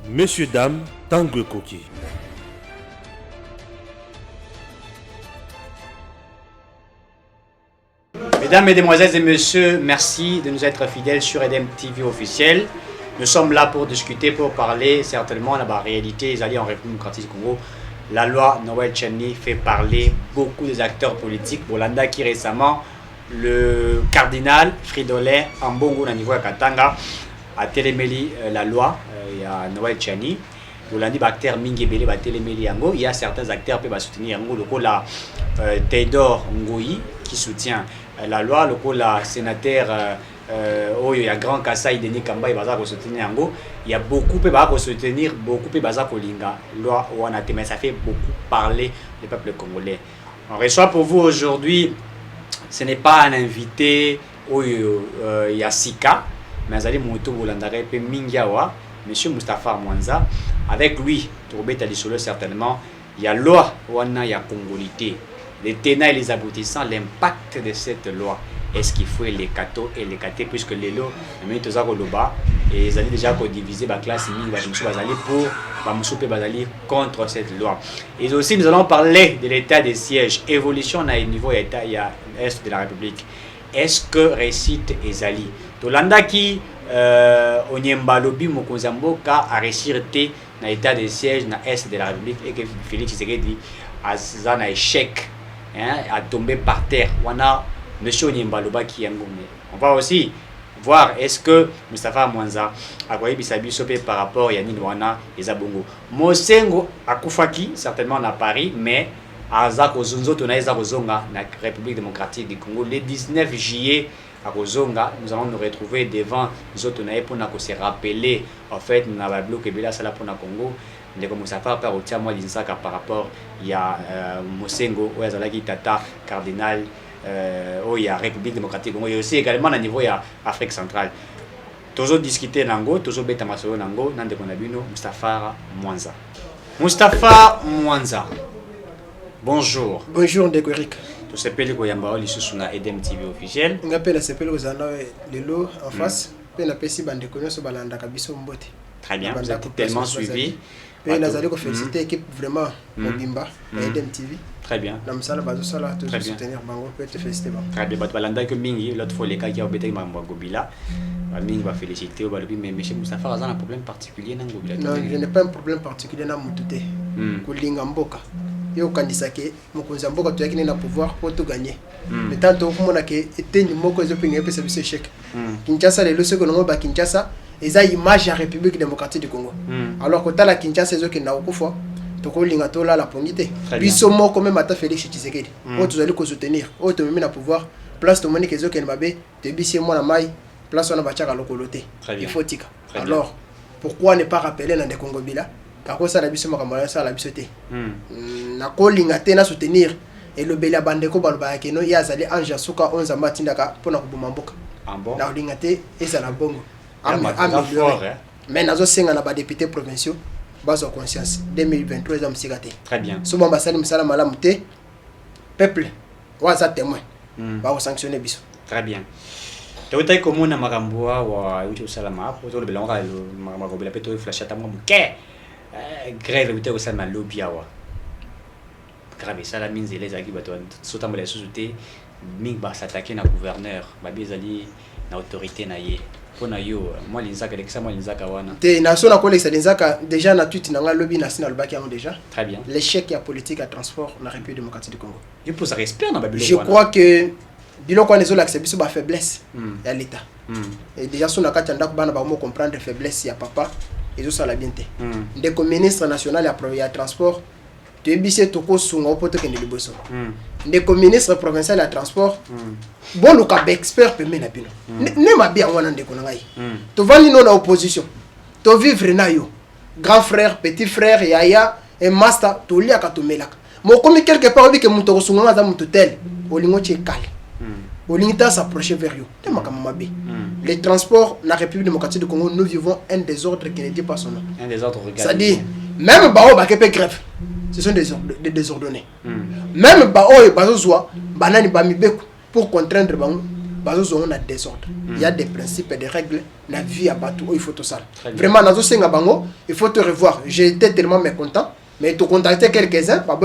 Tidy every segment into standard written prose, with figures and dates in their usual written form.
Messieurs, dames, Tanguy Koki. Mesdames, Mesdemoiselles et Messieurs, merci de nous être fidèles sur EDM TV officiel. Nous sommes là pour discuter, pour parler certainement de la réalité des alliés en République démocratique du Congo. La loi Noël Tchani fait parler beaucoup des acteurs politiques. Bolanda qui récemment, le cardinal Fridolin Ambongo, au niveau de Katanga, a téléméli la loi. Il y a Noël Tchani. Bolandi acteurs Mingebele va téléméli Yango. Il y a certains acteurs qui peuvent soutenir Yango. Le coup là, Théodore Ngoyi qui soutient la loi. Le coup là, sénateur. Il y a Grand Kassai Denis Kamba il va soutenir Yango. Il y a beaucoup qui vont soutenir, beaucoup qui vont Kolinga. Loi Wanate, mais ça fait beaucoup parler le peuple congolais. On reçoit pour vous aujourd'hui, ce n'est pas un invité il y a Sika, mais Azali Moto Bolandare pe Mingiawa, Monsieur Moustapha Mwanza. Avec lui, Tourbet Talisolo certainement, il y a loi Wana, il y a Congolité. Les tenants et les aboutissants, l'impact de cette loi. Est-ce qu'il faut les cathos et les cathés, puisque les lots, les gens qui et ils allaient déjà diviser la classe contre cette loi. Et aussi, nous allons parler de l'état des sièges, évolution à niveau est de la République. Est-ce que récite Ezali Tolanda qui Onyemba Lobi Mokozamboka a récité dans l'état des sièges dans l'Est de la République et que Félix Tshisekedi a un échec, a tombé par terre. Monsieur Onyembaloba qui est on va aussi voir est-ce que Moustapha Mwanza a voyé Bisabi par rapport à Yannick Wana et Zabongo. Mosengo a Koufaki, certainement à Paris, mais à Zakozonzo, on a Zakozonga, la République démocratique du Congo, le 19 juillet à Kozonga, nous allons nous retrouver devant les autres pour se rappeler, en fait, nous avons bloqué Bela Sala pour le Congo. Mais comme ça fait par au moi par rapport il y a Mosengo, Oyazalaki Tata, cardinal. Il y a République démocratique Congo et aussi également au niveau il y a Afrique centrale. Toujours discuter nango, toujours beta masolo nango, nande konabino Moustapha Mwanza. Moustapha Mwanza. Bonjour. Bonjour Ndekwerik. Tu s'appelles Koyamba li susuna EDM TV officiel. Ngapela s'appelle Ozana lelo en face, pe na pesi bande konyo so balanda kabiso mbote. Très bien, vous êtes tellement suivi. Et nous allons féliciter l'équipe vraiment Mobimba, EDM TV. Très bien. Très bien. Très bien. Balanda que Mingi, l'autre fois les cas qui ont été Gobila, Mingi va féliciter mais monsieur Moustapha a un problème particulier dans Gobila. Non, je n'ai pas un problème particulier dans Moutouté. Kulinga Mboka. Yo kanisa ke mokonzi mboka to yakine na pouvoir pour tout gagner. Mais tant que mona ke etenyi moko ezo pinga pesa biso échec. Kinshasa le loso ko ngo ba Kinshasa eza image ya République démocratique du Congo. Alors que tala Kinshasa ezo ke na okufa to ko linga to la pongité. Biso moko même ata Félix Tshisekedi. O tozali ko soutenir. O to memi na pouvoir place to moni ke ezo ke mabe te bisi mo na mai place on a bachaka lokoloté. Il faut tika. Alors pourquoi ne pas rappeler dans des Congo bila kako ça la biso makamala ça la biso te. Na ko linga te na soutenir et le bela bandeko balba ke no ya zali anja suka 11 matindaka pona kubuma mboka. Bon. Na linga te eza na bongo. Mais nazo senga na ba députés provinciaux baso conscience 2023 am sigate. Très bien. Souvent basali misala malamu te peuple waza témoin ba ko sanctionner biso. Très bien. Tawita komona makamboa wa uti usalama hapo to le belonga makobela peto flashata mo ke grève uti usalama lobby awa. Grave ça la mine les aki bato sotambo la société ming ba s'attaquer na gouverneur ba bizali na autorité na ye. Pona yo moi linzaka lekisa moi linzaka wana te na so na ko lekisa linzaka déjà na tweet na nga lobby national baki yango déjà. Très bien. L'échec ya politique à transport na République démocratique du Congo. Je pose respect na babilo. Je crois que biloko nezo l'accès biso ba faiblesse ya l'état. Et déjà so na katanda ko bana ba mo comprendre faiblesse ya papa et ça la bien té. Ndeko ministre national ya transport tu ebise toko sunga opoto kende liboso. Ndeko ministre provincial ya transport bon le cap expert pe mena bino ne ma bien wana ndeko ngai to vandi no na opposition to vivre na yo grand frère petit frère yaya et master to lia ka to melaka mo comme quelque part bi ke muto ko sunga za muto tel olingo che kale olinga s'approcher vers yo te makama mabe les transports na République démocratique du Congo nous vivons un désordre qui ne dit pas son nom. Un désordre regardez. Ça dit même bao ba ke pe grève ce sont des désordonnés. Même bao et bazozwa banani ba mibeku pour contraindre bango on a désordre. Il y a des principes et des règles. La vie à Batou, il faut tout ça. Vraiment, il faut te revoir. J'ai été tellement mécontent. Mais tu contacter quelques-uns, par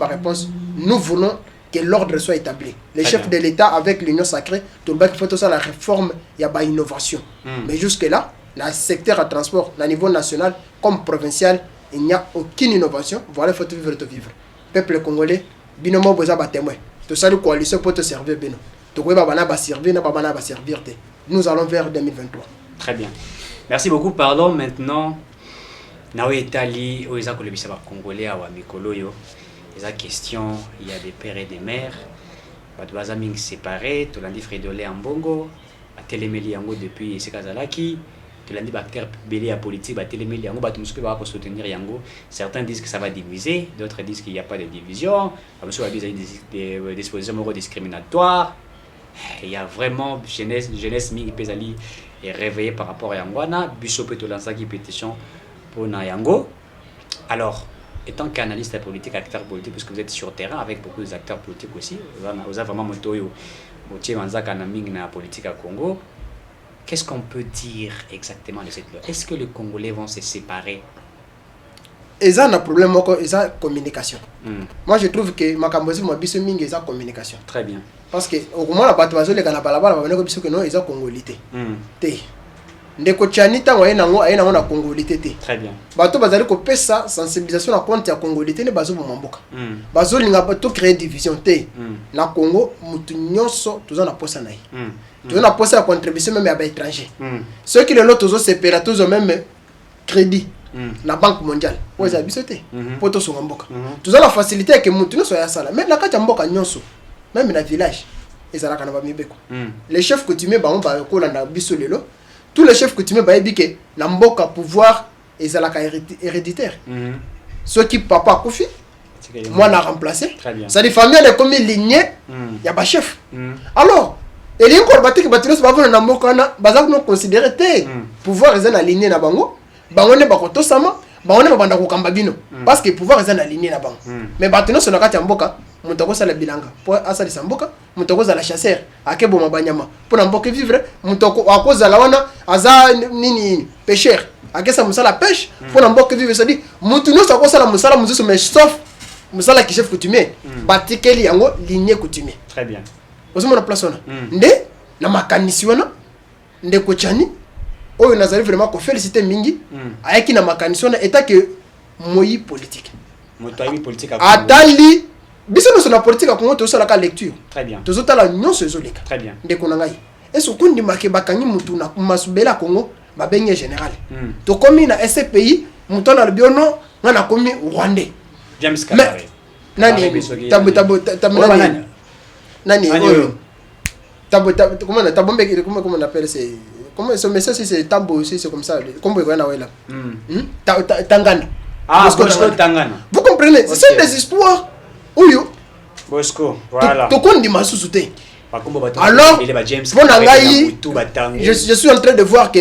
réponse. Nous voulons que l'ordre soit établi. Les chefs de l'État avec l'Union sacrée, tout le monde il faut tout ça, la réforme, il y a pas innovation. Mais jusque-là, le secteur à transport, au niveau national comme provincial, il n'y a aucune innovation. Voilà, il faut vivre, te vivre. Peuple congolais, binomo boza ba témoin. Tout ça, la coalition pour te servir, bino. Tu peux pas servir, pas servir. Nous allons vers 2023. Très bien. Merci beaucoup. Parlons maintenant. Nawe Itali, Oisa Kolebisa Congolais, Awa Mikoloyo. Il y a question, il y a des pères et des mères. Badouaza Ming séparés, Tolandi Fredolé en Bongo, Téléméli Yango depuis Sekazalaki, Tolandi Bakter Belé à politique, Téléméli Yango, Batumsuke va soutenir Yango. Certains disent que ça va diviser, d'autres disent qu'il n'y a pas de division. Monsieur a dit des dispositions discriminatoires. Il y a vraiment jeunesse Ming Pesali est réveillée par rapport à Yangwana. Bishop Tolanzaki pétition pour Nayango. Alors, étant qu'analyste politique, acteur politique, puisque vous êtes sur terrain avec beaucoup d'acteurs politiques aussi, vous avez vraiment motoyo, motié manzaka na ming na politique à Congo. Qu'est-ce qu'on peut dire exactement de cette loi? Est-ce que les Congolais vont se séparer? Ils ont un problème, ils ont communication. Moi, je trouve que ma cambosie, moi, biso ming, ils ont communication. Très bien. Parce que au moment la bataille, les gars, ils ont congolité. Ndeko Tchanita ayena na congolité te. Très bien. Bato bazali ko pesa sensibilisation na compte ya congolité ne bazo bomamboka. Bazo linga bato créer division te. Na Congo mutu nyonso toza na posa na yi. Toza na posa ya contribution même à étranger. Ceux qui le lot tozo separa tozo même crédit na banque mondiale. Oza biso te. Poto so mboka. Toza la facilité que mutu nyonso ya sala. Même na kati mboka nyonso. Même na village. Ezalaka na ba mibeko. Les chefs coutumiers ba on ba ko na biso lelo. Tous les chefs coutumiers bayebi que na mboka pouvoir ezalaka héréditaire. Ceux qui papa Kofi, moi n'a remplacé. Ça dit famille de comme lignée, y a pas chef. Alors, et les encore battre que batinos ba vona na mboka na bazak no considérer te pouvoir ezana aligné na bango, bango ne ba koto sama, bango ne ba banda ko kamba bino parce que pouvoir ezana aligné na bango. Mais batinos na kati ya mboka mutoko sala bilanga po asali samboka mutoko za la chasseur akebo mabanyama pour mboka vivre mutoko akoza la wana aza nini pêcheur akesa musala pêche pour mboka vivre ça dit mutu no sa kosala musala muzusu mais sauf musala ki chef coutumier batikeli yango lignée coutumier. Très bien. Ozo mona place wana nde na makanisi wana nde ko chani oyo nazali vraiment ko féliciter mingi ayaki na makanisi wana état que moyi politique motoyi politique atali biso no la politique Congo to sala ka lecture. Très bien. To zotala nyonso ezoleka. Très bien. Ndeko na ngai. Eso kundi make bakangi mutu na masubela Congo babenye général. To komi na SPI mutu na biono na komi Rwandais. James Kabare. Nani nani comment on appelle c'est comment ce message c'est tambo aussi c'est comme ça comme on a là. Tangana. Ah, Tangana. Vous comprenez? C'est des espoirs. Oyo Bosco, voilà. Alors, je suis en train de voir que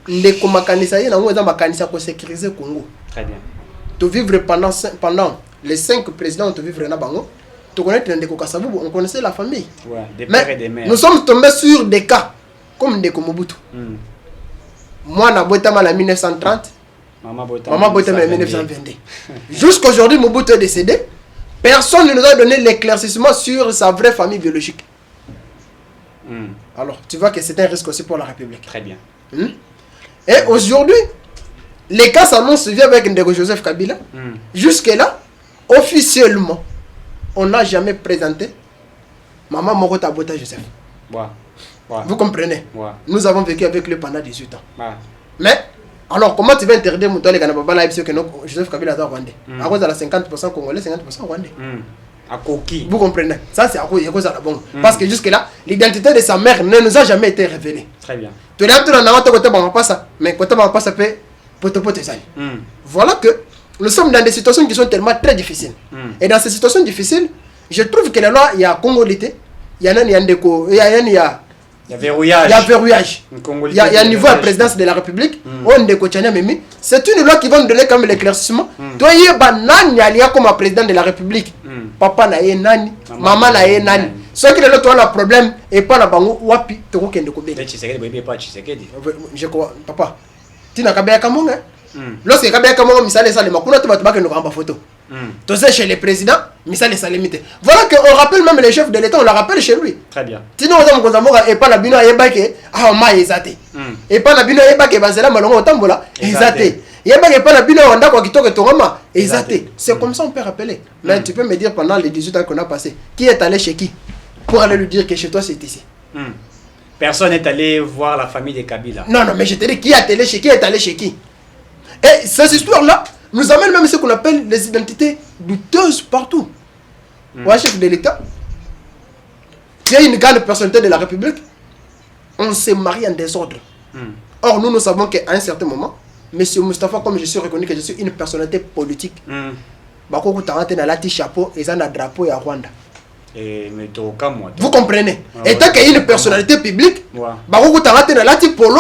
les Komakanisa ko sécuriser Congo. Très bien. Tu vivre pendant les 5 présidents de vivre na bango. Tu connais Ndeko Kasavubu, on connaissait la famille. Ouais, des pères et des mères. Nous sommes tombés sur des cas comme Ndeko Mobutu. Moi na Boitama en 1930. Maman Boitama en 1922. Jusqu'aujourd'hui Mobutu est décédé. Personne ne nous a donné l'éclaircissement sur sa vraie famille biologique. Alors, tu vois que c'est un risque aussi pour la République. Très bien. Et aujourd'hui, les cas s'annoncent via avec Ndeko Joseph Kabila. Jusque-là, officiellement, on n'a jamais présenté Maman Morota Bota Joseph. Vous comprenez? Nous avons vécu avec lui pendant 18 ans. Mais, alors, comment tu vas interdire Moutouale Ganababa là, que Joseph Kabila est rwandais? À cause de la 50% congolais, 50% rwandais. À Koki. Vous comprenez? Ça, c'est à cause de la bombe. Parce que jusque-là, l'identité de sa mère ne nous a jamais été révélée. Très bien. Tu l'as tout en côté, mais côté, on passe voilà que nous sommes dans des situations qui sont tellement très difficiles. Et dans ces situations difficiles, je trouve que la loi, il y a congolité, il y a Ndeko, il y a verrouillage. Il y a verrouillage. Il y a un niveau à la présidence de la République. C'est une loi qui va nous donner comme l'éclaircissement. Toi, il y a comme président de la République. Papa n'a nani, maman n'a nani. ceux qui ont un problème et pas la bango wapi te ko kende ko be je crois papa tina kabaya kamonga lorsque kabaya kamonga misale sale makuna to batba ke no kamba photo to c'est chez le président misale sale mite voilà que on rappelle même les chefs de l'état on le rappelle chez lui très bien tino za mkonza moka et pas la bino ayebake ah ma ezate et pas la bino ayebake bazela malongo otambola ezate yebake pas la bino onda kwa kitoko tongama ezate c'est comme ça on peut rappeler mais tu peux me dire pendant les 18 ans qu'on a passé qui est allé chez qui pour aller lui dire que chez toi c'est ici. Personne n'est allé voir la famille de Kabila. Non, mais je te dis qui est allé chez qui est allé chez qui. Et ces histoires-là nous amènent même ce qu'on appelle les identités douteuses partout. Ouais, chef de l'État, tu es une grande personnalité de la République, on s'est marié en désordre. Or, nous savons qu'à un certain moment, M. Moustapha, comme je suis reconnu que je suis une personnalité politique, Bako Koutarante n'a lati chapeau et ça n'a drapeau à Rwanda. Vous comprenez? Et tant qu'il y a une personnalité publique, Bako Koutarante n'a lati polo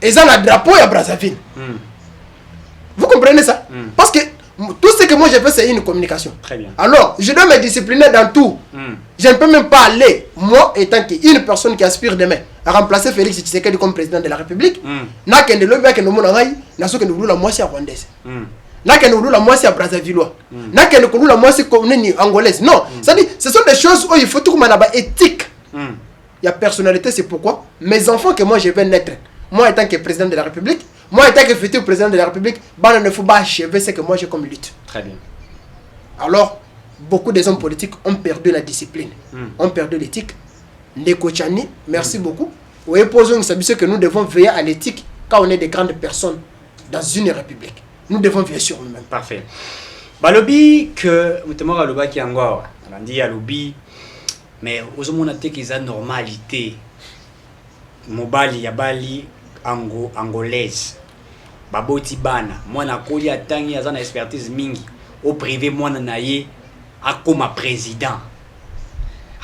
et ça n'a drapeau à Brazzaville. Vous comprenez ça? Parce que tout ce que moi j'ai fait, c'est une communication. Très bien. Alors, je dois me discipliner dans tout. Je ne peux même pas aller, moi, étant une personne qui aspire demain à remplacer Félix Tshisekedi comme président de la République, n'a qu'un de l'autre, n'a qu'un de la moitié rwandaise. N'a qu'un de la moitié brazzavillois. N'a qu'un de la moitié angolaise. Non, c'est-à-dire, ce sont des choses où il faut tout le éthique. Il y a personnalité, c'est pourquoi mes enfants que moi je vais naître, moi étant que président de la République, moi, étant que futur président de la République, il ne faut pas achever ce que moi j'ai comme lutte. Très bien. Alors, beaucoup des hommes politiques ont perdu la discipline, ont perdu l'éthique. Ndeko Tchani, merci beaucoup. Oui, posons ce que nous devons veiller à l'éthique quand on est des grandes personnes dans une république. Nous devons veiller sur nous-mêmes. Parfait. Balobi que mutemora aloba ki angwa, alandi alobi, mais aux hommes on a qu'ils ont normalité. Mobali yabali angolaise. Baboti bana mwana koli atangi azana expertise mingi au privé mwana naye akoma président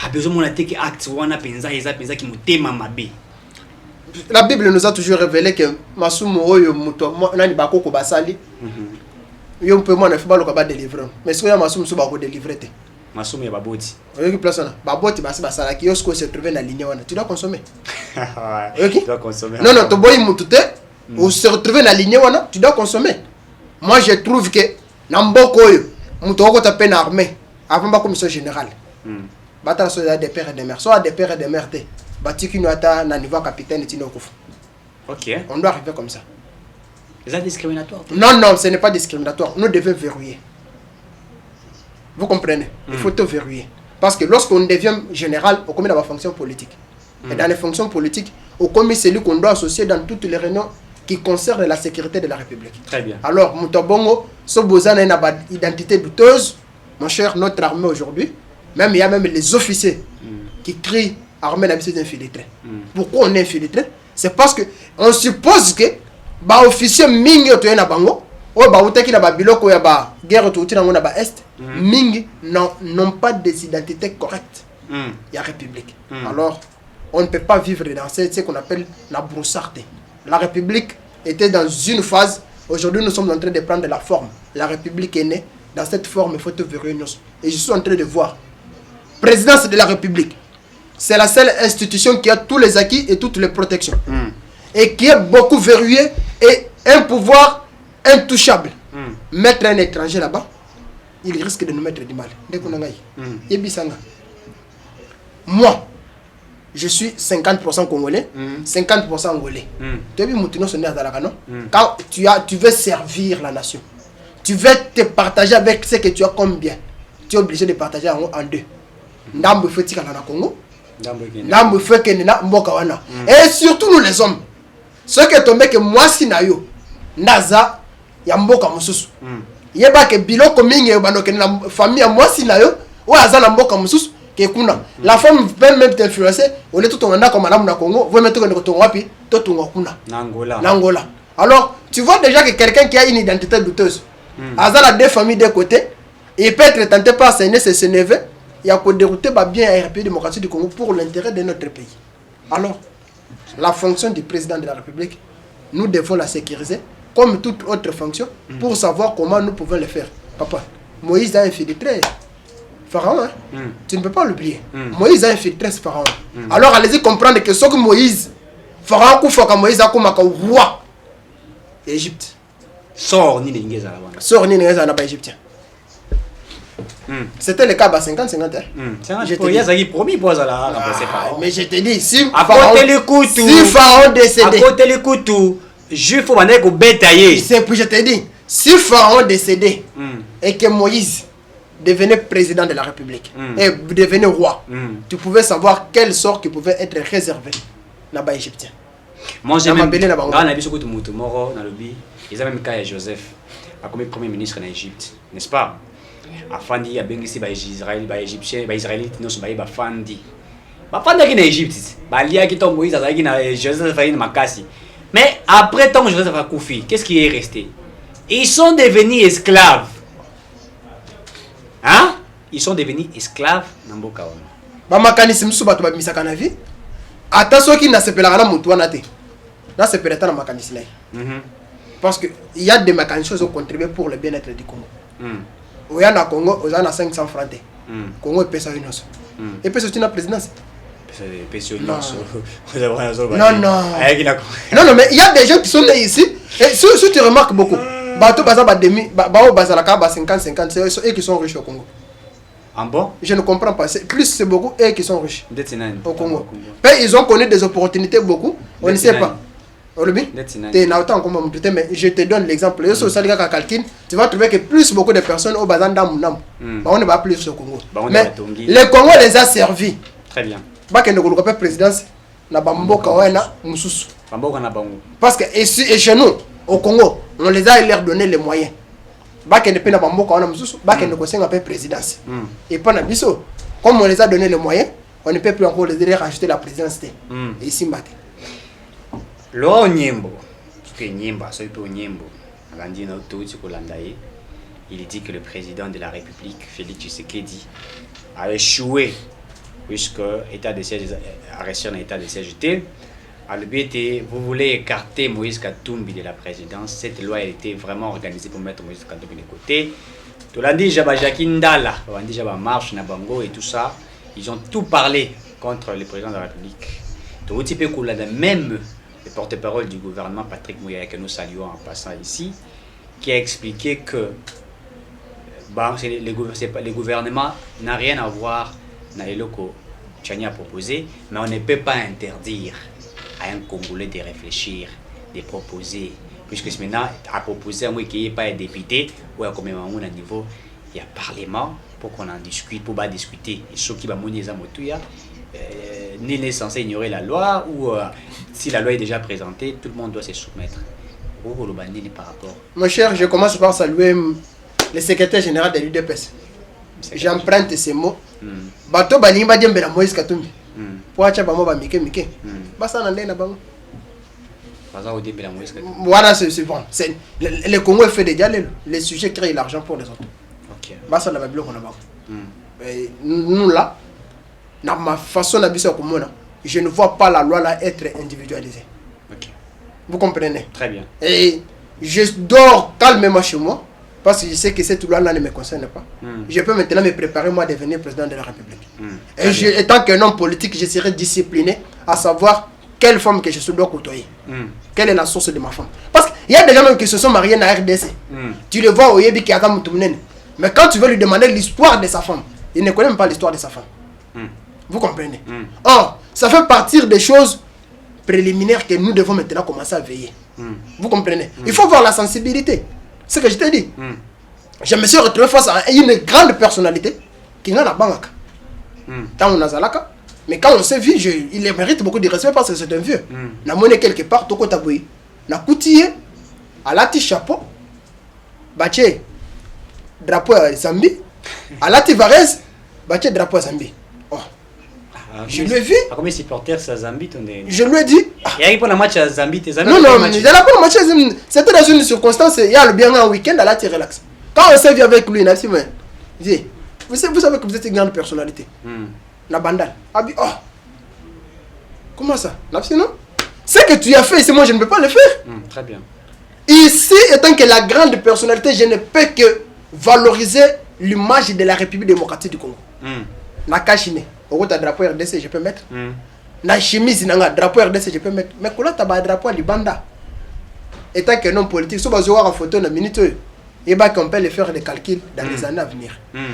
a besoin mona teke acte wana penza eza penza ki mutema mabe. La Bible nous a toujours révélé que masumu oyo muto nani bakoko basali yo mpe mwana fa baloka ba délivrer mais ce que masumu so bako délivrer te masumu ya baboti oyo ki place na baboti basi basala ki yosko se trouver na ligne wana tu dois consommer. OK, tu dois consommer. Non to boy mutute ou se retrouver dans la lignée, tu dois consommer. Moi, je trouve que dans beaucoup de gens, tu as armée avant la commission générale. Bata soit des pères et des mères, soit des pères et des mères. Bati qui nous a na niveau capitaine et OK. On doit arriver comme ça. C'est discriminatoire. Non, ce n'est pas discriminatoire. Nous devons verrouiller. Vous comprenez? Il faut te verrouiller. Parce que lorsqu'on devient général, on commet dans la fonction politique. Et dans les fonctions politiques, on commet celui qu'on doit associer dans toutes les réunions qui concernent la sécurité de la République. Très bien. Alors, Moutobongo, ce besoin a une identité douteuse, mon cher, notre armée aujourd'hui, même il y a même les officiers qui crient armée d'habitude infiltrée. Pourquoi on est infiltré? C'est parce que on suppose que les officiers mingi otoye na bango, ou ba utaki na ba biloko ya ba guerre to utina ngona ba est, mingi n'ont pas des identités correctes. Il y a République. Alors, on ne peut pas vivre dans ce qu'on appelle la broussarde. La République était dans une phase. Aujourd'hui, nous sommes en train de prendre la forme. La République est née. Dans cette forme, il faut te verrouiller. Et je suis en train de voir. Présidence de la République. C'est la seule institution qui a tous les acquis et toutes les protections. Et qui est beaucoup verrouillée et un pouvoir intouchable. Mettre un étranger là-bas, il risque de nous mettre du mal. Moi, je suis 50% congolais, 50% angolais. Tu as vu Moutino sonner à Dalakano? Quand tu veux servir la nation, tu veux te partager avec ce que tu as comme bien, tu es obligé de partager en deux. Ndambo fetika na Congo, ndambo feke na mboka wana. Et surtout nous les hommes, ceux qui tombent que moi si na yo, naza ya mboka mususu. Yeba ke biloko mingi bano ke na famille moi si na yo, ou aza na mboka mususu. La femme peut même t'influencer. On est tout en comme madame na Congo. Vous mettez que ton wapi, tout ton kuna. N'Angola. Alors, tu vois déjà que quelqu'un qui a une identité douteuse, a deux familles de côté, il peut être tenté par ses neveux, il a pour dérouter bien la République démocratique du Congo pour l'intérêt de notre pays. Alors, la fonction du président de la République, nous devons la sécuriser comme toute autre fonction pour savoir comment nous pouvons le faire. Papa, Moïse a infiltré Pharaon, hein? Tu ne peux pas l'oublier. Moïse a infiltré ce Pharaon. Alors allez-y comprendre que ce que Moïse, Pharaon Koufaka Moïse a comme roi d'Égypte. Sort ni les là. Sort ni les pas égyptien. C'était le cas à 50-50. Je te dis, promis pour ça mais je te dis, si Pharaon décédé, à côté le couteau, je faut maner au bétailler. C'est puis je te dis, si Pharaon décédé et que Moïse devenait président de la République et devenait roi, tu pouvais savoir quel sort qui pouvait être réservé là-bas égyptien. Moi j'ai même dans la vie sur Moutou Moro dans le bi, ils avaient même cas Joseph a comme premier ministre en Égypte, n'est-ce pas? Afandi a bien ici ba Israël ba égyptien ba israélite non ba Fandi. Ba Fandi qui en Égypte, ba lia qui tombe Moïse a qui na Joseph a makasi. Mais après tant que Joseph a Koufi, qu'est-ce qui est resté? Ils sont devenus esclaves. Hein? Ils sont devenus esclaves dans Mboka wana. Ba makanisi musu bato ba misaka na vie. Ata soki na sepelaka na mutu wana te. Na sepelata na makanisi na. Parce que il y a des mécanismes qui ont contribué pour le bien-être du Congo. Au Yana Congo, aux années 500 francs. Congo est payé une os. Et puis c'est une présidence. Non, mais il y a des gens qui sont nés ici. Et si tu remarques beaucoup, Bato Baza demi, Bao Bazalaka, 50-50, c'est eux qui sont riches au Congo. En bon? Je ne comprends pas. Plus c'est beaucoup eux qui sont riches au Congo. Mais ils ont connu des opportunités beaucoup. On ne sait pas. Mais je te donne l'exemple. Tu vas trouver que plus beaucoup de personnes au Bazan Damunam. On ne va plus au Congo. Mais le Congo les a servis. Très bien. Présidence parce que et chez nous au Congo on les a leur donné les moyens présidence et pendant biso comme on les a donné les moyens on ne peut plus encore les rajouter la présidence et ici lo nyembo que nyemba so pe nyembo il dit que le président de la République Félix Tshisekedi a échoué puisque état de siège arrêté en état de siège était à l'objet vous voulez écarter Moïse Katumbi de la présidence. Cette loi a été vraiment organisée pour mettre Moïse Katumbi de côté. Tout l'a dit Jaba Jakindala, on dit Jaba marche na bango et tout ça, ils ont tout parlé contre le président de la République. Tout type de même le porte-parole du gouvernement Patrick Mouya que nous saluons en passant ici qui a expliqué que le gouvernement n'a rien à voir dans les locaux Tchani a proposé, mais on ne peut pas interdire à un Congolais de réfléchir, de proposer, puisque maintenant à proposer à moi qu'il n'y ait pas un député ou à combien de niveau il y a parlement pour qu'on en discute, pour discuter. Et ceux qui vont monter les amoutouilles, nul n'est censé ignorer la loi ou si la loi est déjà présentée, tout le monde doit se soumettre. Par rapport. Mon cher, je commence par saluer le secrétaire général de l'UDPS. J'emprunte ces mots. Bato bani ba dembe na Moïse Katumbi. Po acha ba mo ba mike. Basa na ndena bango. Basa o dembe na Moïse Katumbi. Voilà, c'est bon. C'est le Congo fait déjà les sujets créent l'argent pour les autres. OK. Basa na ba biloko na bango. Nous là, na ma façon d'habiter comme moi, je ne vois pas la loi là être individualisée. OK. Vous comprenez? Très bien. Et je dors calmement chez moi. Parce que je sais que cette loi-là ne me concerne pas. Je peux maintenant me préparer, moi, à devenir président de la République. Et étant qu'un homme politique, je serai discipliné à savoir quelle femme que je dois côtoyer. Quelle est la source de ma femme. Parce qu'il y a des gens même qui se sont mariés dans la RDC. Tu le vois au Yebi qui a mais quand tu veux lui demander l'histoire de sa femme, il ne connaît même pas l'histoire de sa femme. Vous comprenez? Or, ça fait partir des choses préliminaires que nous devons maintenant commencer à veiller. Vous comprenez? Il faut voir la sensibilité. C'est ce que je t'ai dit. Je me suis retrouvé face à une grande personnalité qui n'a la banque. Tant on a Zalaka. Mais quand on s'est vu, il mérite beaucoup de respect parce que c'est un vieux. Na monnaie quelque part, Toko Taboui. Na Koutié, à l'ati chapeau, Baché, drapeau à Zambie, à l'ati Varese, Baché, drapeau à Zambie. Je lui ai vu. Combien de supporters à Zambie? Je lui ai dit. Il y a un match à Zambie. Non, il n'y a pas de match à Zambie. C'était dans une circonstance. Il y a le bien un week-end, là, tu relaxes. Quand on s'est vu avec lui, vous savez que vous êtes une grande personnalité. La bandale. Comment ça? Non? Ce que tu as fait ici, moi, je ne peux pas le faire. Très bien. Ici, étant que la grande personnalité, je ne peux que valoriser l'image de la République démocratique du Congo. Na kachine, au drapeau RDC, je peux mettre. Na chemise, na drapeau RDC, je peux mettre. Mais quand tu as drapeau Libanda, étant que non politique, si vous avez une photo dans minute, et bien qu'on peut les faire des calculs dans les années à venir.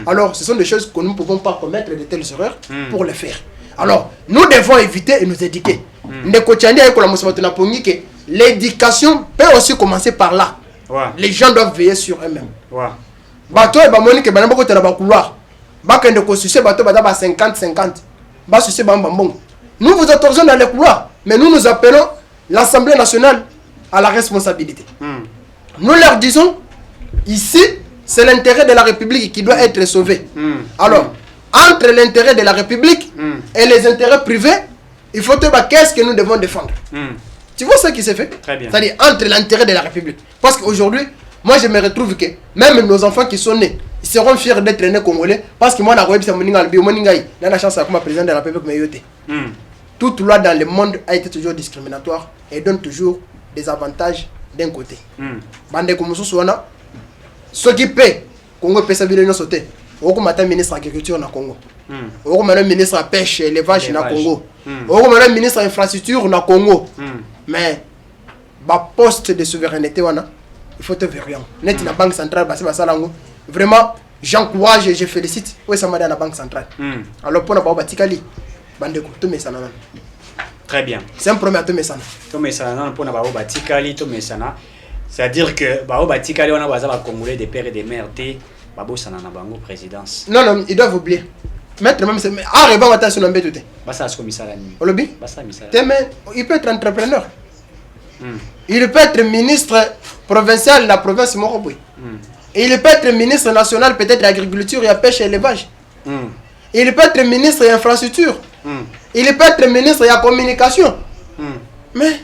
Alors, ce sont des choses que nous ne pouvons pas commettre de telles erreurs pour les faire. Alors, nous devons éviter et nous éduquer. L'éducation peut aussi commencer par là. Les gens doivent veiller sur eux-mêmes. Bateau et Bamonique, Banabo te la couloir. Bac de constitution, bateau Badaba 50-50. Basusé Bambambong. Nous vous autorisons dans les couloirs, mais nous nous appelons l'Assemblée nationale à la responsabilité. Nous leur disons, ici, c'est l'intérêt de la République qui doit être sauvé. Alors, entre l'intérêt de la République et les intérêts privés, il faut te dire qu'est-ce que nous devons défendre. Tu vois ce qui s'est fait? Très bien. C'est-à-dire entre l'intérêt de la République. Parce qu'aujourd'hui, moi je me retrouve que même nos enfants qui sont nés, ils seront fiers d'être nés congolais. Parce que moi, je suis la chance comme président de la République. Toute loi dans le monde a été toujours discriminatoire et donne toujours des avantages d'un côté. Bande comme ce qui paie, Congo peut s'habiller sauter. Au ministre de l'Agriculture na Congo. Au ministre de la Pêche et l'élevage na Congo. Au ministre de l'Infrastructure na Congo. Mais ba poste de souveraineté il faut te vérifier. Net na banque centrale vraiment j'encourage et je félicite oui ça m'a dans la banque centrale. Alors pour na ba batikali bande ko to mesana. Très bien. C'est un premier to mesana. To mesana pour na ba batikali to mesana. C'est-à-dire que ba batikali on a bazaba congolais des pères et des mères té babo sana na bango présidence. Non, ils doivent oublier. Mettre même c'est arriver à sur l'embête tout. Basa ce commissaire ni. Olobi? Basa commissaire. Il peut être entrepreneur. Il peut être ministre provincial de la province Moroboy. Il peut être ministre national peut-être de l'agriculture et la pêche et l'élevage. Il peut être ministre de l'infrastructure. Il peut être ministre de la communication. Mais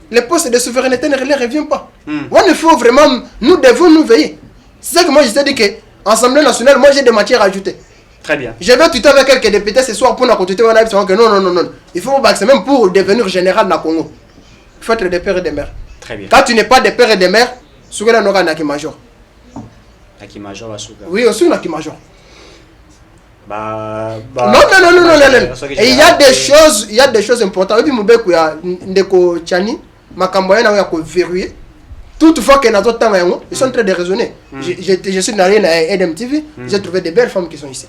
les postes de souveraineté ne les reviennent pas. Il faut vraiment, nous devons nous veiller. C'est ça que moi je t'ai dit que l'Assemblée nationale, moi j'ai des matières à ajouter. Très bien. Je vais tuer avec quelques députés ce soir pour nous continuer à dire que non. Il faut c'est même pour devenir général dans le Congo. Il faut être des pères et des mères. Très bien. Quand tu n'es pas des pères et des mères, tu es un Naki Major. Naki Major va souga. Oui, aussi Naki Major. Non. Et il y a des choses importantes. Et puis Moubekou ya ndeko Tchani, makambo yana ya ko verrouiller. Toutefois que dans temps ils sont très déraisonnés. Je suis dans Edem TV, j'ai trouvé des belles femmes qui sont ici.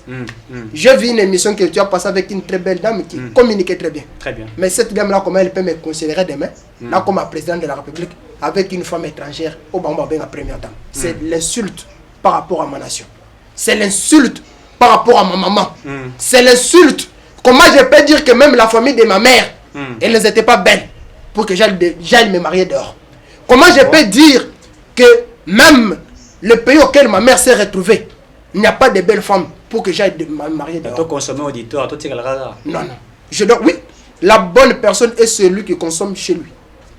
J'ai vu une émission que tu as passée avec une très belle dame qui communiquait très bien. Très bien. Mais cette dame-là, comment elle peut me considérer demain, là comme président de la République, avec une femme étrangère, au Bamba Ben la première dame. C'est l'insulte par rapport à ma nation. C'est l'insulte par rapport à ma maman. C'est l'insulte. Comment je peux dire que même la famille de ma mère, elle n'était pas belle pour que j'aille me marier dehors. Comment je peux dire que même le pays auquel ma mère s'est retrouvée, il n'y a pas de belles femmes pour que j'aille me marier dehors. Tu consommes auditoire, tu Non. Oui, la bonne personne est celui qui consomme chez lui.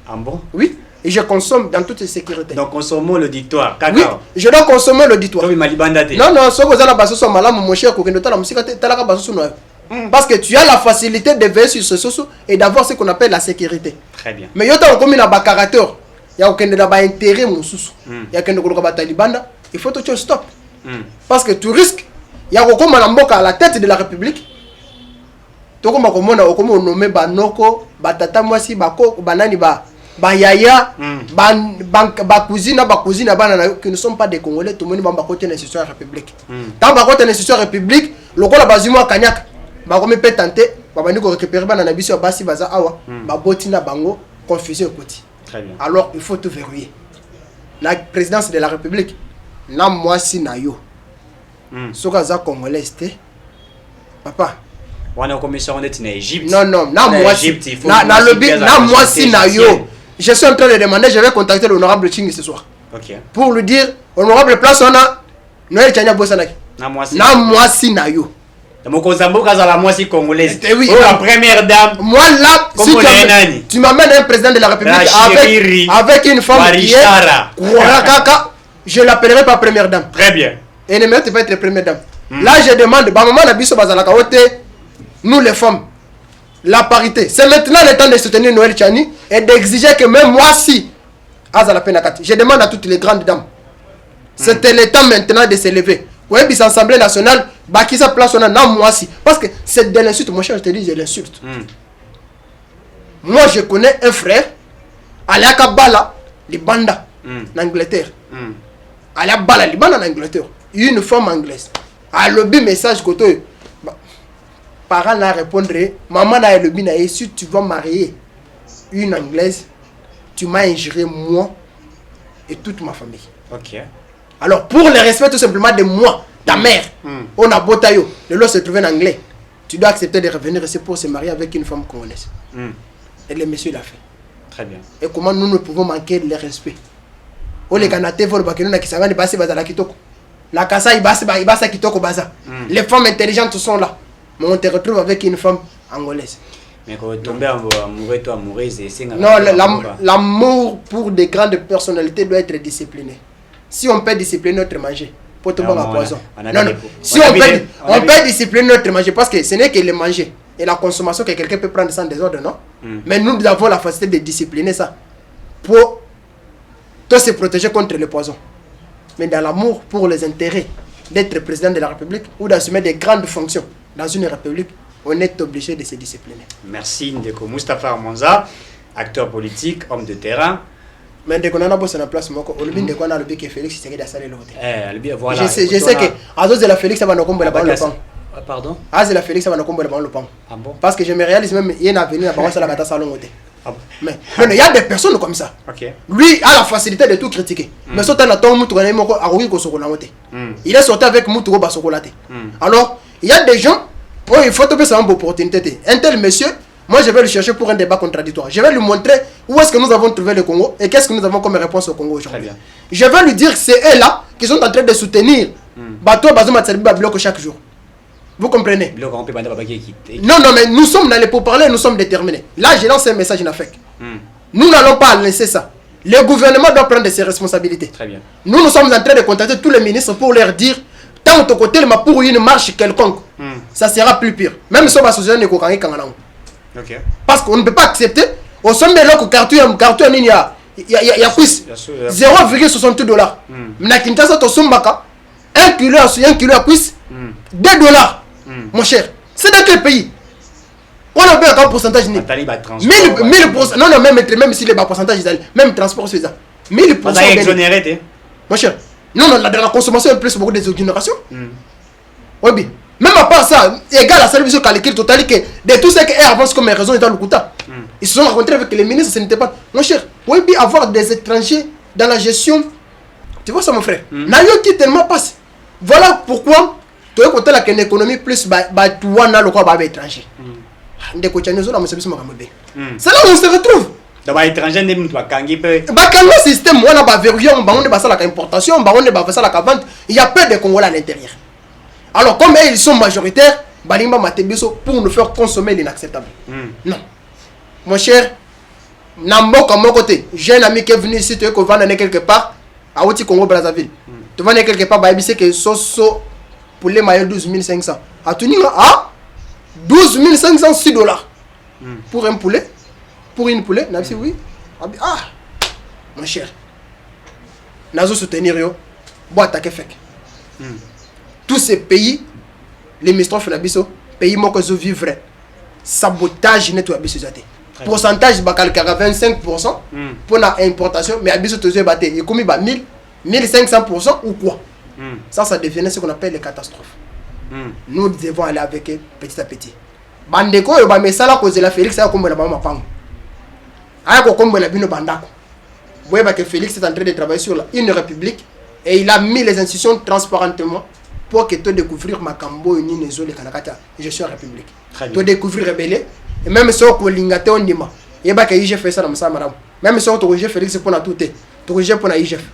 Ah bon? Oui, et je consomme dans toute sécurité. Donc consommons l'auditoire. Oui, je dois consommer l'auditoire. Non, ce que vous avez parce que tu as la facilité de veiller sur ce source et d'avoir ce qu'on appelle la sécurité. Très bien. Mais il y a un caractère. Il y a un intérêt, mon sous. Il y a un talibanda. Il faut que tu stop. Parce que tu risques. Il y a un à la tête de la République. Tu as nommé Banoko, Batata Mwasi, Bako, Banani, Bayaya, cousine, qui ne sont pas des Congolais. Tout le monde va côté de l'institution de la République. Tant que côté de l'institution de la République, le Congolais Bazimo Kanyak, Bakome peut tenter, Babaniko récupérer Bananabiso Basi Baza Awa, Babotina Bango, confusion côté. Très bien. Alors il faut tout verrouiller. La présidence de la République, na moi si na yo. Sokaza congolais papa. On a commission d'être en Égypte. Non, na moi si na lobby na moi si na yo. Je suis en train de demander, je vais contacter l'honorable Chingi ce soir. OK. Pour lui dire honorable place on a Noël Tchania Bosanaki. Na moi si na yo. La moitié congolaise. Oui, la première dame. Moi là, si tu m'amènes un président de la République avec une femme qui est je l'appellerai pas première dame. Très bien. Et ne mérite pas être première dame. Là, je demande, maman Nabiso Bazalaka, nous les femmes, la parité. C'est maintenant le temps de soutenir Noël Tchani et d'exiger que même moi si, je demande à toutes les grandes dames, c'était le temps maintenant de s'élever. Oui, puis l'Assemblée nationale, qui sa place, on a moi aussi. Parce que c'est de l'insulte, mon cher, je te dis, c'est l'insulte. Moi, je connais un frère, Alaka Bala, les Banda, en Angleterre. Alaka Bala, les Banda en Angleterre. Une femme anglaise. A lobby message côté. Parents n'a répondre, maman n'a lobby n'a si tu vas marier une anglaise, tu m'as injuré moi et toute ma famille. Ok. Alors pour le respect tout simplement de moi, ta mère, on a Botayo, le lot se trouve en anglais. Tu dois accepter de revenir ici pour se marier avec une femme congolaise. Et le monsieur l'a fait. Très bien. Et comment nous ne pouvons manquer le respect? On les canate pour le qui s'avance de passer à la kitoko. La casa il basa kitoko baza. Les femmes intelligentes sont là. Mais on te retrouve avec une femme angolaise. Mais quand tomber amoureux, toi amoureuse, c'est non, l'amour pour des grandes personnalités doit être discipliné. Si on peut discipliner notre manger, pour tomber à poison. Non, si on peut discipliner notre manger, parce que ce n'est que le manger et la consommation que quelqu'un peut prendre sans désordre, non? Mais nous avons la facilité de discipliner ça pour se protéger contre le poison. Mais dans l'amour pour les intérêts d'être président de la République ou d'assumer des grandes fonctions dans une République, on est obligé de se discipliner. Merci Ndeko Moustapha Armanza, acteur politique, homme de terrain. Mais dès qu'on a bossé en place, on a le bec et Félix, c'est à saler l'autre. Voilà. Je sais que à cause de la Félix, ça va nous combattre le pain. Pardon? Ah, c'est la Félix, ça va nous combattre le pain. Ah bon? Parce que je me réalise même, il y a un avenir à parler sur la bataille salon. Mais il y a des personnes comme ça. Okay. Lui a la facilité de tout critiquer. Mais sauf que il est sorti avec Moutougo Basokolate. Alors, il y a des gens, il faut trouver ça une opportunité. Un tel monsieur, moi je vais le chercher pour un débat contradictoire. Je vais lui montrer où est-ce que nous avons trouvé le Congo et qu'est-ce que nous avons comme réponse au Congo aujourd'hui. Je vais lui dire que c'est eux là qui sont en train de soutenir Bato Bazoma Tserbi bloc chaque jour. Vous comprenez? Non, mais nous sommes dans les pourparlers, nous sommes déterminés. Là, je lance un message en Afrique. Nous n'allons pas laisser ça. Le gouvernement doit prendre ses responsabilités. Très bien. Nous sommes en train de contacter tous les ministres pour leur dire tant de côté, pour une marche quelconque, ça sera plus pire. Même si on va se soutenir de parce qu'on ne peut pas accepter, au sommet de l'autre carton, il y a 0,68 $. Mais Kinshasa, au sommet, 1 kilo à cuisse, 2 $. Mon cher, c'est dans quel pays? On a bien un pourcentage. 1000%. Non, même si les pourcentages, même transport, c'est ça. 1000%. On a exonéré, mon cher. Non, la consommation est plus beaucoup des exonérations. Oui, bien. Même à part ça, égal à service calcul total que de tout ce qui est avance comme raison dans le Kouta. Ils se sont rencontrés avec les ministres, ce n'était pas. Mon cher, oui, bien avoir des étrangers dans la gestion. Tu vois ça, mon frère? N'ayons qui tellement passe. Voilà pourquoi tu as côté la économie plus toi na le quoi ba étranger. C'est là où on se retrouve. Dans l'étranger, on ne peut pas le système, on a pas verrouillé, on a pas la importation, on a pas la vente. Il y a peu de Congolais à l'intérieur. Alors, comme ils sont majoritaires, Balimba Matebiso pour nous faire consommer l'inacceptable. Non. Mon cher, Nambo comme mon côté, j'ai un ami qui est venu ici, tu veux qu'on va aller quelque part, à Oti Congo Brazzaville. Tu vas aller quelque part, bah, c'est que Soso pour les maillots 12 500. À Tuninga, à 12 500 $. Pour un poulet. Pour une poulet, n'a oui. Ah, mon cher. Nazo soutenir yo, bo attaquer fek. Tous ces pays, les mistrophes nabiso, pays moko zo vivre sabotage neto abiso zate. Pourcentage bakal 25% pour la importation, mais abiso tozo baté, et comme ba 1500% ou quoi. Ça devient ce qu'on appelle les catastrophes. Nous devons aller avec eux petit à petit. Bandeko yo ba mesala cause la Félix ya kombo na ba mapango. Aya ko kombo la bino bandako. Vous voyez que Félix est en train de travailler sur une république et il a mis les institutions transparentement pour que tu découvrir Makambo une zone de Kanakata. Je suis en république. Tu découvrir rebelle et même si on lingate on dima. Et bah que IGF fait ça dans sa madame. Même si on te Félix pour na tout tu rejet pour na IGF.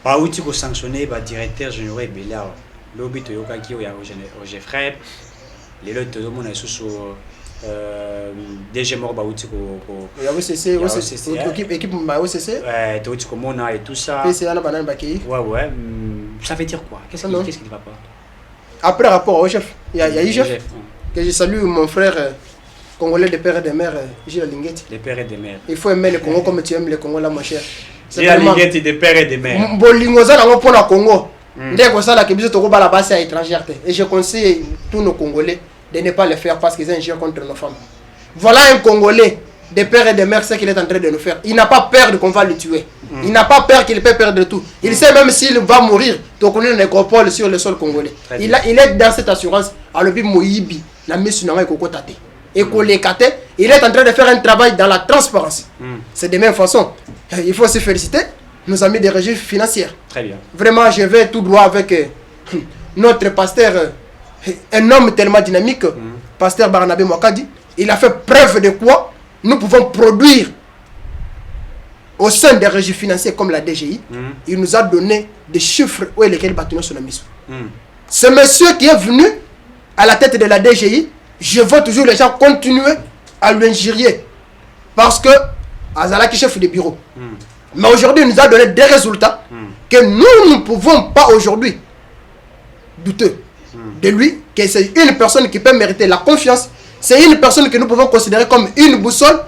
Ba outi ko sanctionner ba directeur général Bela. Lobi to yoka ki o ya Roger Frère. Les lots de mon sous DG mort ba outi ko ya OCC équipe ma OCC ouais to outi ko mona et tout ça PCA na banane baki ouais ça veut dire quoi qu'est-ce qui ne va pas après rapport au chef il y a IGF que je salue mon frère congolais de père et de mère Gilles Linguetti de père et de mère il faut aimer le Congo comme tu aimes le Congo là mon cher Gilles Linguetti de père et de mère bolingo za na pour na Congo Dès que ça, la Kébise Togo la base à étrangère. Et je conseille tous nos Congolais de ne pas le faire parce qu'ils injurent contre nos femmes. Voilà un Congolais, des pères et des mères, ce qu'il est en train de nous faire. Il n'a pas peur qu'on va le tuer. Il n'a pas peur qu'il peut perdre tout. Il sait même s'il va mourir, donc on est nécropole sur le sol congolais. Il est dans cette assurance. Alors, Moïbi, la mission n'a pas été et il est en train de faire un travail dans la transparence. C'est de même façon. Il faut se féliciter, nos amis des régies financières. Très bien. Vraiment, je vais tout droit avec notre pasteur, un homme tellement dynamique, pasteur Barnabé Mwakadi. Il a fait preuve de quoi nous pouvons produire au sein des régies financières comme la DGI. Il nous a donné des chiffres où lesquels bâtiment sur la mission. Ce monsieur qui est venu à la tête de la DGI, je vois toujours les gens continuer à l'injurier parce que Azalaki chef de bureau. Mais aujourd'hui, il nous a donné des résultats que nous ne pouvons pas aujourd'hui douter de lui, que c'est une personne qui peut mériter la confiance. C'est une personne que nous pouvons considérer comme une boussole,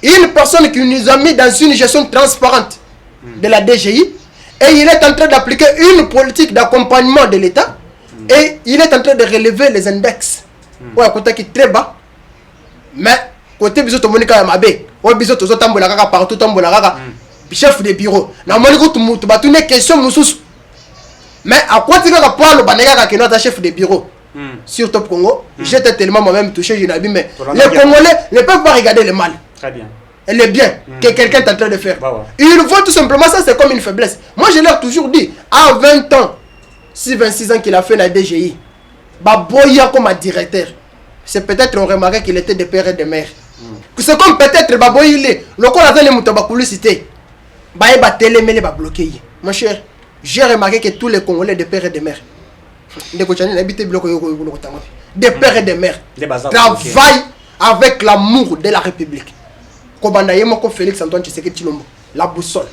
une personne qui nous a mis dans une gestion transparente de la DGI, et il est en train d'appliquer une politique d'accompagnement de l'État, et il est en train de relever les index. Ouais, côté qui est très bas, mais côté biso tomonika ya mabe, ouais biso tozo tambola kaka partout tambola kaka, chef de bureau. Na moni ko tumutu ba tune question mususu. Mais à quoi tu vas pas le banega kaka notre chef de bureau? Sur Top Congo, j'étais tellement moi-même touché, je n'ai dit, mais les Congolais ne peuvent pas regarder le mal. Très bien. Et le bien que quelqu'un est en train de faire. Ils voient tout simplement ça, c'est comme une faiblesse. Moi, je leur ai toujours dit, à 20 ans, si 26 ans qu'il a fait la DGI, Baboya comme directeur, c'est peut-être on remarquait qu'il était de père et de mère. C'est comme peut-être Baboya, il est, le corps a donné mon tabac publicité. Baye télé, mais il va bloquer. Mon cher, j'ai remarqué que tous les Congolais de père et de mère, des pères et des mères travaillent avec l'amour de la République. Félix Antoine Tshisekedi Tshilombo, la boussole.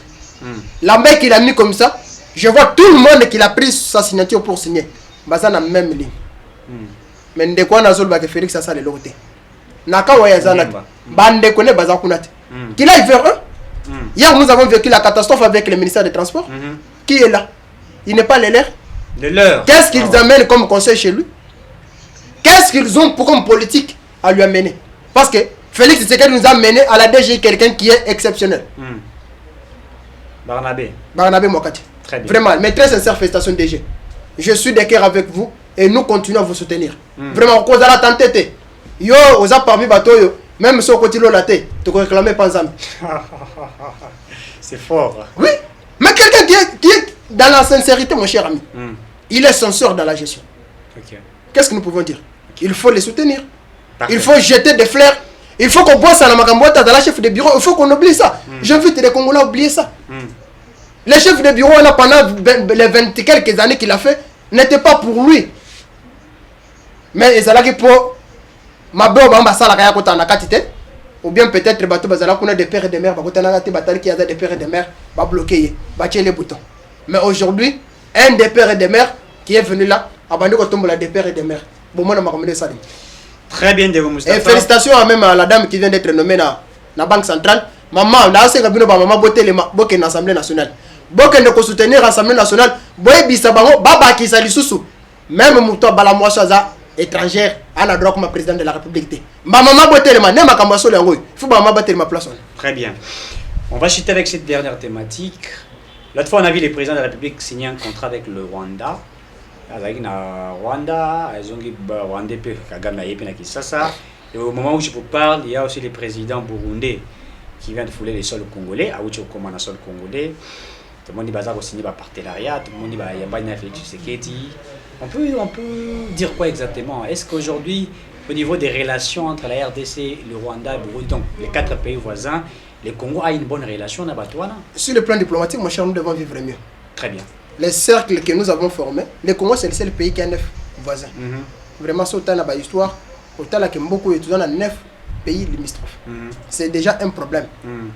La mec qu'il a mis comme ça, je vois tout le monde qui a pris sa signature pour signer. Baza na même ligne. Mais ndeko na zolba que Félix a ça le loté. Naka waya zanat. Bande connaît baza kunat. Qu'il aille vers eux. Hier nous avons vécu la catastrophe avec le ministère des Transports. Qui est là? Il n'est pas les leurs. Qu'est-ce qu'ils amènent comme conseil chez lui? Qu'est-ce qu'ils ont pour comme politique à lui amener? Parce que Félix Tshisekedi nous a amené à la DG quelqu'un qui est exceptionnel. Barnabé Mwakadi. Très bien. Vraiment, mes très sincères félicitations DG. Je suis de cœur avec vous et nous continuons à vous soutenir. Vraiment, cause à la tentette. Yo, osa parmi bateau yo, même si on continue la tête, tu peux réclamer pas ensemble. C'est fort. Oui, mais quelqu'un qui est dans la sincérité, mon cher ami. Il est sincère dans la gestion. Qu'est-ce que nous pouvons dire? Il faut les soutenir. Parfait. Il faut jeter des fleurs. Il faut qu'on bosse à la Magambota dans la chef de bureau. Il faut qu'on oublie ça. J'invite les Congolais à oublier ça. Le chef de bureau, pendant les 20 quelques années qu'il a fait, n'était pas pour lui. Mais il s'agit pour ma ou bien peut-être qu'on a des pères et des mères, qui a des pères et des mères, va bloquer, va tirer les boutons. Mais aujourd'hui, un des pères et des mères qui est venu là, abandonné au tombe des pères et des mères. Très bien, Devo Moustapha. Et félicitations même à la dame qui vient d'être nommée dans la Banque centrale. Maman, là, c'est que maman boté les boké dans l'Assemblée nationale. Boké ne soutenir l'Assemblée nationale. Boé bisabango, baba qui sali sousou. Même mouto balamoa chaza étrangère, à la droite comme président de la République. Maman boté les mains, n'est ma kamaso les angoy. Il faut maman battre ma place. Très bien. On va chuter avec cette dernière thématique. L'autre fois, on a vu les présidents de la République signer un contrat avec le Rwanda. Rwanda, et au moment où je vous parle, il y a aussi les présidents burundais qui viennent de fouler les sols congolais, à Oucho-Koma, le sol congolais. Tout le monde dit qu'il a signé un partenariat, tout le monde dit qu'il y a pas Félix Tshisekedi. On peut dire quoi exactement? Est-ce qu'aujourd'hui, au niveau des relations entre la RDC, le Rwanda et le Burundi, donc les 4 pays voisins, le Congo a une bonne relation avec Batouana? Sur le plan diplomatique, mon cher, nous devons vivre mieux. Très bien. Les cercles que nous avons formés, le Congo c'est le seul pays qui a 9 voisins. Vraiment, c'est autant la histoire, autant que beaucoup étudiants dans 9 pays limitrophes. C'est déjà un problème.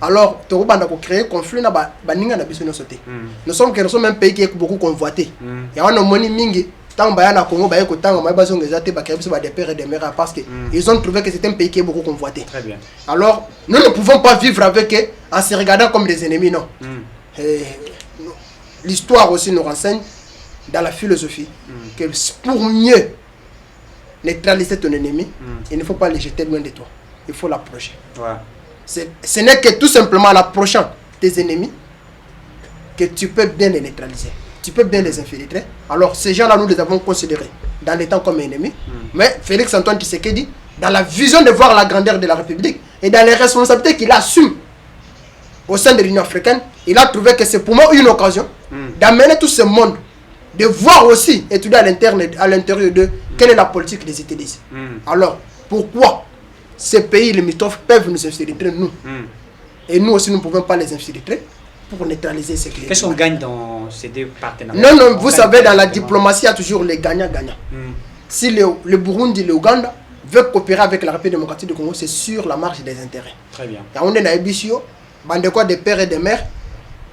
Alors, tu as créé conflit na baninga na biso sauté. Nous sommes un pays qui est beaucoup convoité. Et on a moni mingi tant bayana Congo baye ko tant ba zonga zate ba kabiso ba des pères et des mères parce que ils ont trouvé que c'est un pays qui est beaucoup convoité. Très bien. Alors, nous ne pouvons pas vivre avec eux en se regardant comme des ennemis, non. L'histoire aussi nous renseigne dans la philosophie que pour mieux neutraliser ton ennemi, il ne faut pas le jeter loin de toi. Il faut l'approcher. Ouais. Ce n'est que tout simplement en approchant tes ennemis que tu peux bien les neutraliser. Tu peux bien les infiltrer. Alors, ces gens-là, nous les avons considérés dans les temps comme ennemis. Mais Félix Antoine Tshisekedi, dans la vision de voir la grandeur de la République et dans les responsabilités qu'il assume au sein de l'Union africaine, il a trouvé que c'est pour moi une occasion d'amener tout ce monde, de voir aussi, étudier à l'intérieur de quelle est la politique des États-Unis. Alors, pourquoi ces pays limitrophes peuvent nous infiltrer, nous, et nous aussi, nous ne pouvons pas les infiltrer pour neutraliser ces pays. Qu'est-ce qu'on gagne dans ces deux partenariats? Non, vous savez, dans la diplomatie, il y a toujours les gagnants-gagnants. Si le Burundi, l'Ouganda veulent coopérer avec la République démocratique du Congo, c'est sur la marge des intérêts. Très bien. Et on est dans Ebisio, des pères et des mères.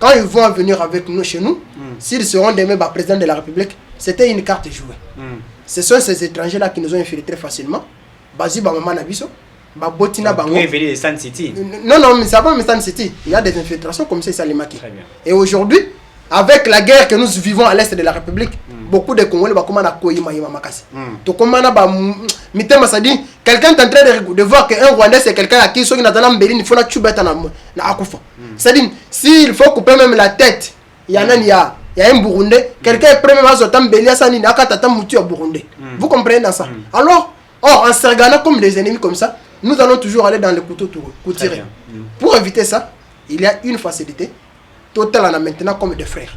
Quand ils vont venir avec nous chez nous, s'ils seront demain président de la République, c'était une carte jouée. Ce sont ces étrangers-là qui nous ont infiltrés facilement. Bazi Bamama Nabiso, Babotina Bango. Vous venez de San City. Non, mais ça va, mais San City. Il y a des infiltrations comme ça, Salimaki. Très bien. Et aujourd'hui, avec la guerre que nous vivons à l'est de la République, beaucoup de Congolais vont commencer à Koyima Makasi. Donc, comme on a Mitema Sadi, quelqu'un est en train de voir qu'un Rwandais c'est quelqu'un à qui il faut la tubette na akufa. C'est-à-dire, s'il faut couper même la tête, il y a un Burundais, quelqu'un est prêt même à sortir Bélia Sanini, à Katata Moutu à Burundais. Vous comprenez dans ça? Alors, en se regardant comme des ennemis comme ça, nous allons toujours aller dans le couteau tiré. Pour éviter ça, il y a une facilité. Total en a maintenant comme des frères.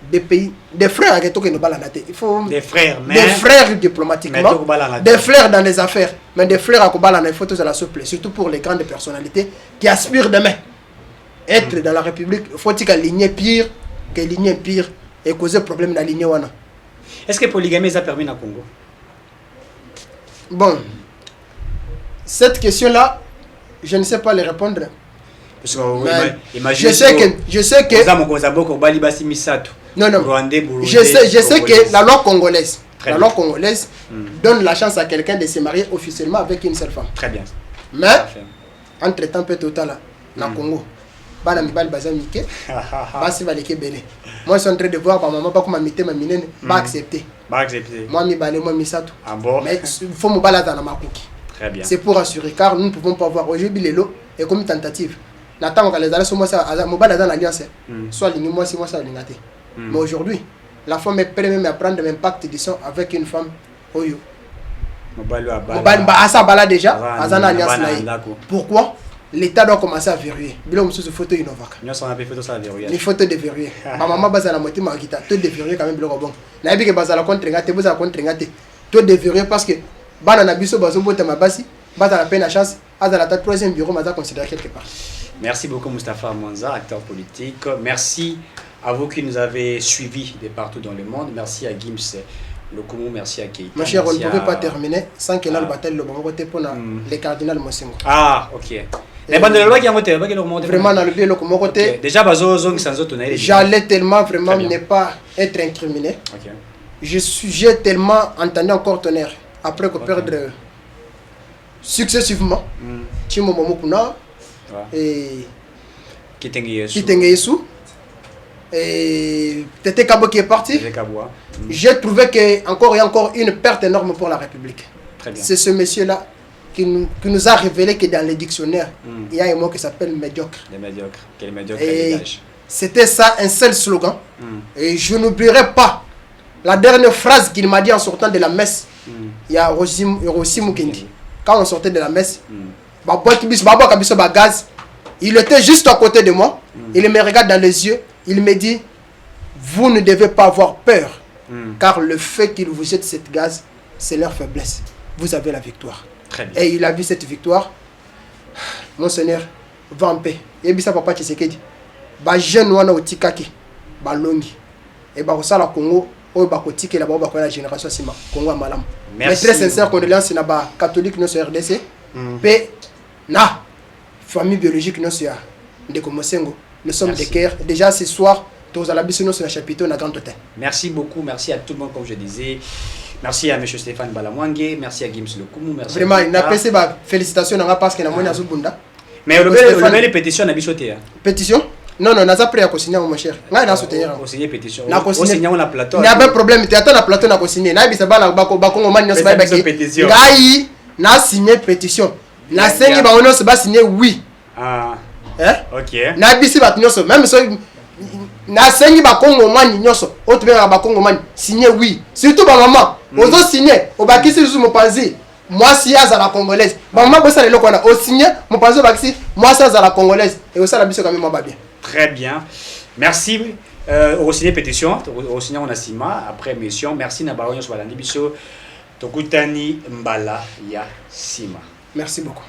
Des pays, des frères qui ne pas il faut des frères, mais des frères diplomatiquement, des frères dans les affaires, mais des frères à Kobala, il faut tout la souple, surtout pour les grandes personnalités qui aspirent demain être dans la République. Faut-il aligner pire que ligner pire et causer problème dans la lignée wana. Est-ce que polygamie ça permis dans Congo? Bon, cette question-là, je ne sais pas les répondre. Parce que, je sais que non, je sais que la loi congolaise, donne la chance à quelqu'un de se marier officiellement avec une seule femme. Très bien. Mais, entre temps, peut total, dans le Congo, moi, je suis en train de voir ma maman, pas comme ma mine, pas accepter. Moi, mais il faut me balader dans ma cookie. Très bien. C'est pour assurer, car nous ne pouvons pas voir aujourd'hui les lots et comme une tentative. N'attends que les alliances soient mobile dans l'alliance, soit l'union, moi, si moi, ça l'ingate. Mais aujourd'hui, la femme est prête même à prendre l'impact du sang avec une femme. Oyo. Asa bala déjà, Asa na alliance naïe. Pourquoi? L'État doit commencer à verrouiller. Bilo mususu photo innovaka. Les photos de verrouiller. Ma maman basa la moitié marquita. Tout de verrouiller quand même bilo bon. Na bi ke basa la contre ngate, basa contre ngate. Tout de verrouiller parce que bana na biso bazo bota mabasi, basa la peine à chance, Asa la troisième bureau maza considéré quelque part. Merci beaucoup Moustapha Mwanza, acteur politique. Merci à vous qui nous avez suivis de partout dans le monde. Merci à Gims Lokomo, merci à Keita. Ma chère, on ne pouvait pas terminer sans que l'on bataille le bon côté pour les cardinals Mosengo. Ah, ok. Mais bon, le loi qui a monté, vraiment dans le bien le côté. Déjà, sans autre. J'allais tellement vraiment ne pas être incriminé. J'ai tellement entendu encore tonnerre après que perdre successivement. Timo Momokuna. Et Kitengeyesu et Tete Kabo qui est parti. J'ai trouvé que encore et encore une perte énorme pour la République. C'est ce monsieur-là qui nous a révélé que dans les dictionnaires, il y a un mot qui s'appelle médiocre. Quel médiocre. C'était ça, un seul slogan. Et je n'oublierai pas la dernière phrase qu'il m'a dit en sortant de la messe. Il y a Rossi Mukendi. Quand on sortait de la messe, il était juste à côté de moi. Il me regarde dans les yeux. Il me dit: vous ne devez pas avoir peur, car le fait qu'il vous jette cette gaz, c'est leur faiblesse. Vous avez la victoire. Et il a vu cette victoire. Mon Seigneur, va en paix. Et bien ça papa Tshisekedi, ba jeune wana otikaki, ba longi. Et ba osala Congo, o ba kotiki la ba la génération sima Congo malam. Mais très sincère condoléances na ba catholique no sur RDC. Paix na famille biologique no sur Ndeko Mosengo. Nous sommes des cœurs. Déjà ce soir, tous à la bise sur le chapitre na grand hôtel. Merci beaucoup, merci à tout le monde comme je disais. Merci à M. Stéphane Balamwangue, merci à Gims Lokomo, merci. Vraiment, il n'a pas félicitations parce qu'il a moins à Zubunda. Mais le bel pétition n'a pas sauté. Pétition? Non, naza prêt à co-signer mon cher. Ngai na soutenir. Co-signer pétition. Na co-signer on a plateau. Il y a pas de problème, tu attends na plateau na co-signer. Na bisa ba na ba Congo man nyonso ba pétition. Ngai na signer pétition. Na sengi ba ono se ba signer oui. Ah. Hein? OK. Na bisi ba nyonso même so na sengi ba Congo man nyonso. O tu ba Congo man signer oui. Surtout ba maman. Ozo signer, o ba kisi su mo panzi. Moi si à la congolaise. Maman bossa le lokona o signer, mo panzi ba kisi moi si à la congolaise et o ça la biso quand même ba bien. Très bien. Merci. Au signer pétition, au signer on a sima après mission. Merci na baronyo sur la biso. Tokutani mbala ya sima. Merci beaucoup.